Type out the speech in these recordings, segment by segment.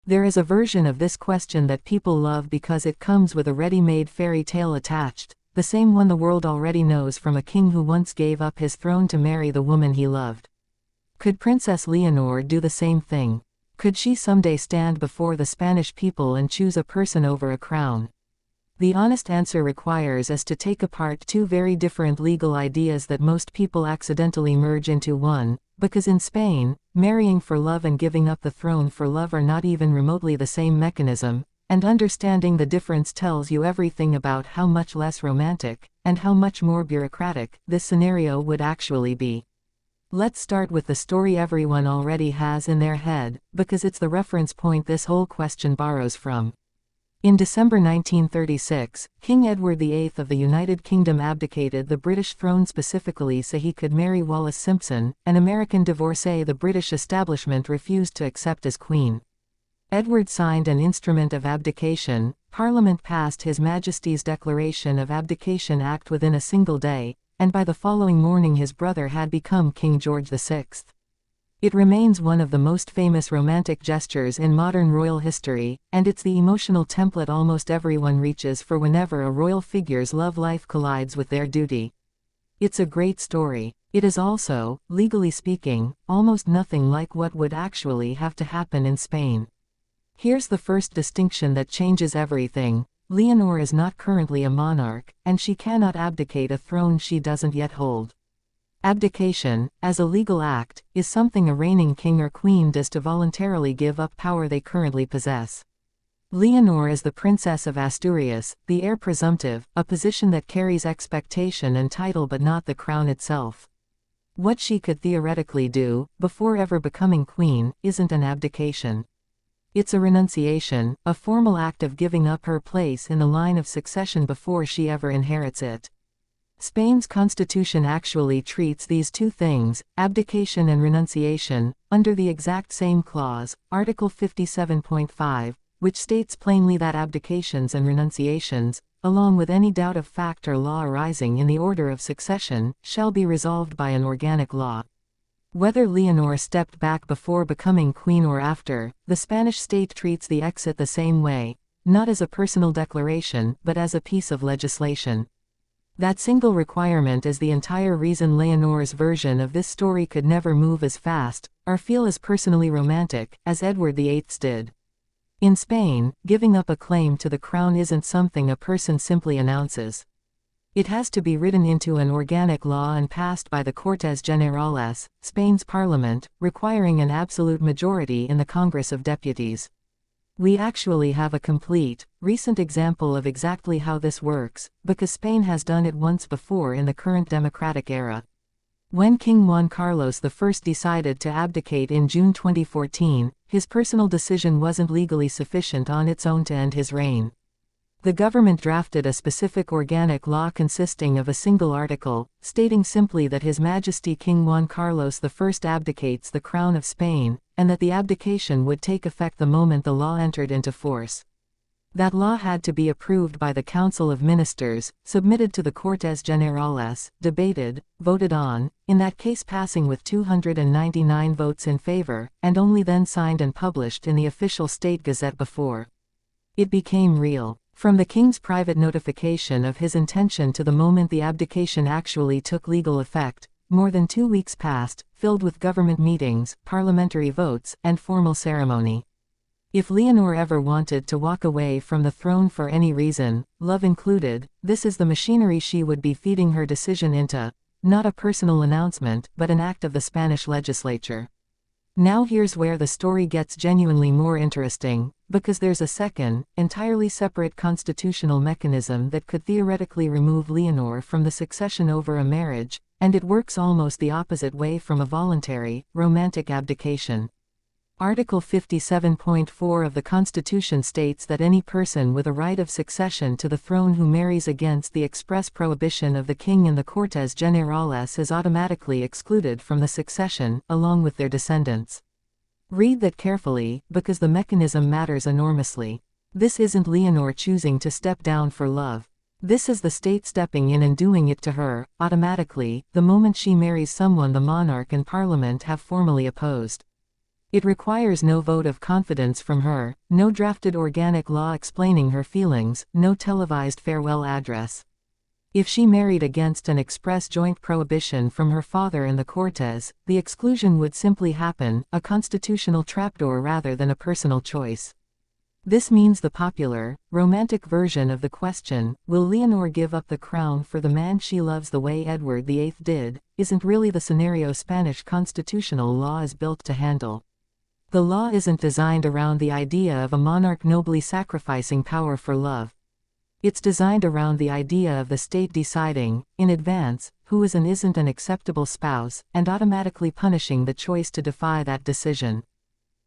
There is a version of this question that people love because it comes with a ready-made fairy tale attached, the same one the world already knows from a king who once gave up his throne to marry the woman he loved. Could Princess Leonor do the same thing? Could she someday stand before the Spanish people and choose a person over a crown? The honest answer requires us to take apart two very different legal ideas that most people accidentally merge into one, because in Spain, marrying for love and giving up the throne for love are not even remotely the same mechanism, and understanding the difference tells you everything about how much less romantic, and how much more bureaucratic, this scenario would actually be. Let's start with the story everyone already has in their head, because it's the reference point this whole question borrows from. In December 1936, King Edward VIII of the United Kingdom abdicated the British throne specifically so he could marry Wallis Simpson, an American divorcee the British establishment refused to accept as queen. Edward signed an instrument of abdication, Parliament passed His Majesty's Declaration of Abdication Act within a single day, and by the following morning his brother had become King George VI. It remains one of the most famous romantic gestures in modern royal history, and it's the emotional template almost everyone reaches for whenever a royal figure's love life collides with their duty. It's a great story. It is also, legally speaking, almost nothing like what would actually have to happen in Spain. Here's the first distinction that changes everything. Leonor is not currently a monarch, and she cannot abdicate a throne she doesn't yet hold. Abdication, as a legal act, is something a reigning king or queen does to voluntarily give up power they currently possess. Leonor is the Princess of Asturias, the heir presumptive, a position that carries expectation and title but not the crown itself. What she could theoretically do, before ever becoming queen, isn't an abdication. It's a renunciation, a formal act of giving up her place in the line of succession before she ever inherits it. Spain's constitution actually treats these two things, abdication and renunciation, under the exact same clause, Article 57.5, which states plainly that abdications and renunciations, along with any doubt of fact or law arising in the order of succession, shall be resolved by an organic law. Whether Leonor stepped back before becoming queen or after, the Spanish state treats the exit the same way, not as a personal declaration but as a piece of legislation. That single requirement is the entire reason Leonor's version of this story could never move as fast, or feel as personally romantic, as Edward VIII's did. In Spain, giving up a claim to the crown isn't something a person simply announces. It has to be written into an organic law and passed by the Cortes Generales, Spain's parliament, requiring an absolute majority in the Congress of Deputies. We actually have a complete, recent example of exactly how this works, because Spain has done it once before in the current democratic era. When King Juan Carlos I decided to abdicate in June 2014, his personal decision wasn't legally sufficient on its own to end his reign. The government drafted a specific organic law consisting of a single article, stating simply that His Majesty King Juan Carlos I abdicates the crown of Spain, and that the abdication would take effect the moment the law entered into force. That law had to be approved by the Council of Ministers, submitted to the Cortes Generales, debated, voted on, in that case passing with 299 votes in favor, and only then signed and published in the official state gazette before it became real. From the king's private notification of his intention to the moment the abdication actually took legal effect, more than 2 weeks passed, filled with government meetings, parliamentary votes, and formal ceremony. If Leonor ever wanted to walk away from the throne for any reason, love included, this is the machinery she would be feeding her decision into, not a personal announcement, but an act of the Spanish legislature. Now here's where the story gets genuinely more interesting, because there's a second, entirely separate constitutional mechanism that could theoretically remove Leonor from the succession over a marriage, and it works almost the opposite way from a voluntary, romantic abdication. Article 57.4 of the Constitution states that any person with a right of succession to the throne who marries against the express prohibition of the king and the Cortes Generales is automatically excluded from the succession, along with their descendants. Read that carefully, because the mechanism matters enormously. This isn't Leonor choosing to step down for love. This is the state stepping in and doing it to her, automatically, the moment she marries someone the monarch and parliament have formally opposed. It requires no vote of confidence from her, no drafted organic law explaining her feelings, no televised farewell address. If she married against an express joint prohibition from her father and the Cortes, the exclusion would simply happen, a constitutional trapdoor rather than a personal choice. This means the popular, romantic version of the question, will Leonor give up the crown for the man she loves the way Edward VIII did, isn't really the scenario Spanish constitutional law is built to handle. The law isn't designed around the idea of a monarch nobly sacrificing power for love. It's designed around the idea of the state deciding, in advance, who is and isn't an acceptable spouse, and automatically punishing the choice to defy that decision.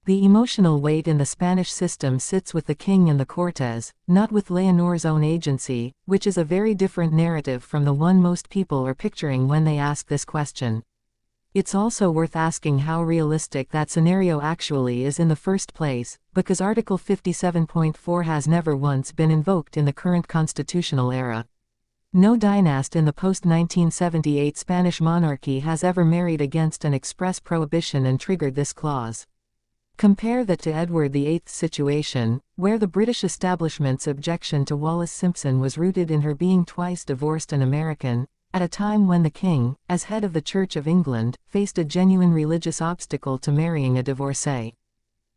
The emotional weight in the Spanish system sits with the king and the Cortes, not with Leonor's own agency, which is a very different narrative from the one most people are picturing when they ask this question. It's also worth asking how realistic that scenario actually is in the first place, because Article 57.4 has never once been invoked in the current constitutional era. No dynast in the post-1978 Spanish monarchy has ever married against an express prohibition and triggered this clause. Compare that to Edward VIII's situation, where the British establishment's objection to Wallis Simpson was rooted in her being twice divorced and American, at a time when the king, as head of the Church of England, faced a genuine religious obstacle to marrying a divorcee.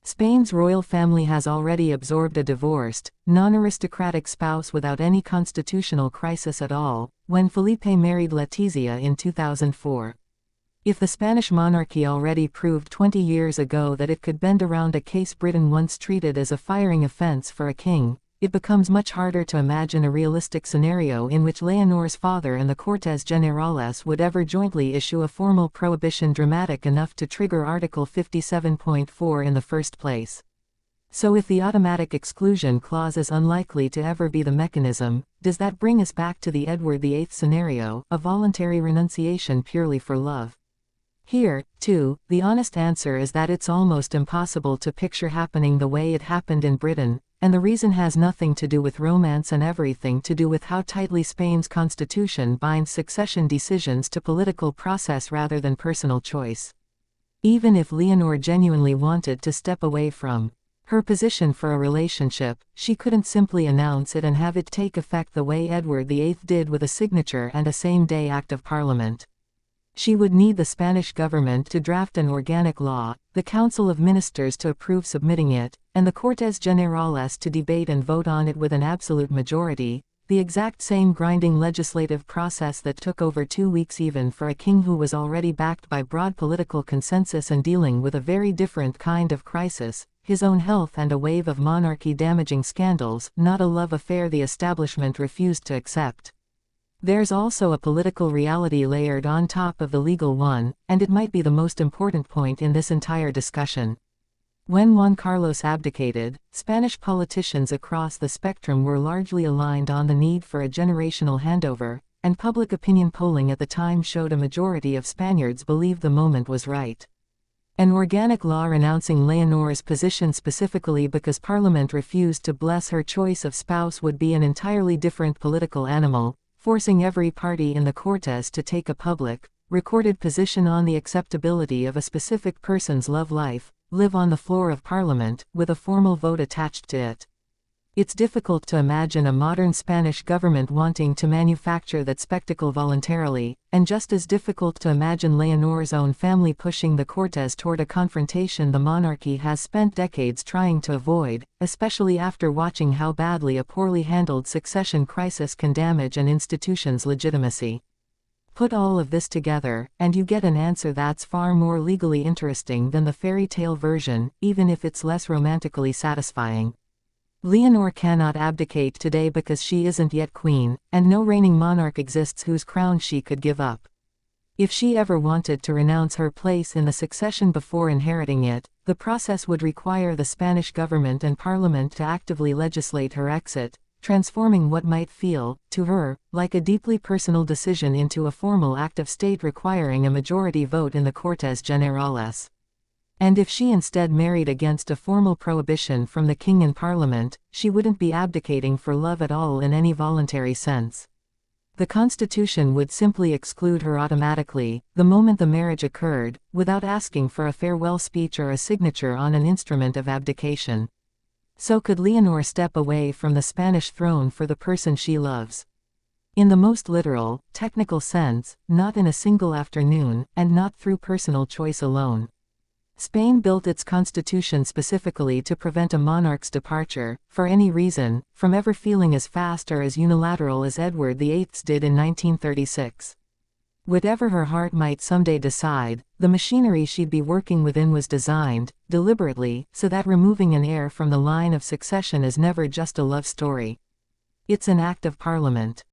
Spain's royal family has already absorbed a divorced, non-aristocratic spouse without any constitutional crisis at all, when Felipe married Letizia in 2004. If the Spanish monarchy already proved 20 years ago that it could bend around a case Britain once treated as a firing offense for a king, it becomes much harder to imagine a realistic scenario in which Leonor's father and the Cortes Generales would ever jointly issue a formal prohibition dramatic enough to trigger Article 57.4 in the first place. So if the automatic exclusion clause is unlikely to ever be the mechanism, does that bring us back to the Edward VIII scenario, a voluntary renunciation purely for love? Here, too, the honest answer is that it's almost impossible to picture happening the way it happened in Britain, and the reason has nothing to do with romance and everything to do with how tightly Spain's constitution binds succession decisions to political process rather than personal choice. Even if Leonor genuinely wanted to step away from her position for a relationship, she couldn't simply announce it and have it take effect the way Edward VIII did with a signature and a same-day act of parliament. She would need the Spanish government to draft an organic law, the Council of Ministers to approve submitting it, and the Cortes Generales to debate and vote on it with an absolute majority, the exact same grinding legislative process that took over 2 weeks even for a king who was already backed by broad political consensus and dealing with a very different kind of crisis, his own health and a wave of monarchy-damaging scandals, not a love affair the establishment refused to accept. There's also a political reality layered on top of the legal one, and it might be the most important point in this entire discussion. When Juan Carlos abdicated, Spanish politicians across the spectrum were largely aligned on the need for a generational handover, and public opinion polling at the time showed a majority of Spaniards believed the moment was right. An organic law renouncing Leonor's position specifically because Parliament refused to bless her choice of spouse would be an entirely different political animal, forcing every party in the Cortes to take a public, recorded position on the acceptability of a specific person's love life, live on the floor of Parliament, with a formal vote attached to it. It's difficult to imagine a modern Spanish government wanting to manufacture that spectacle voluntarily, and just as difficult to imagine Leonor's own family pushing the Cortes toward a confrontation the monarchy has spent decades trying to avoid, especially after watching how badly a poorly handled succession crisis can damage an institution's legitimacy. Put all of this together, and you get an answer that's far more legally interesting than the fairy tale version, even if it's less romantically satisfying. Leonor cannot abdicate today because she isn't yet queen, and no reigning monarch exists whose crown she could give up. If she ever wanted to renounce her place in the succession before inheriting it, the process would require the Spanish government and parliament to actively legislate her exit, transforming what might feel, to her, like a deeply personal decision into a formal act of state requiring a majority vote in the Cortes Generales. And if she instead married against a formal prohibition from the king and parliament, she wouldn't be abdicating for love at all in any voluntary sense. The Constitution would simply exclude her automatically, the moment the marriage occurred, without asking for a farewell speech or a signature on an instrument of abdication. So could Leonor step away from the Spanish throne for the person she loves? In the most literal, technical sense, not in a single afternoon, and not through personal choice alone. Spain built its constitution specifically to prevent a monarch's departure, for any reason, from ever feeling as fast or as unilateral as Edward VIII's did in 1936. Whatever her heart might someday decide, the machinery she'd be working within was designed, deliberately, so that removing an heir from the line of succession is never just a love story. It's an act of parliament.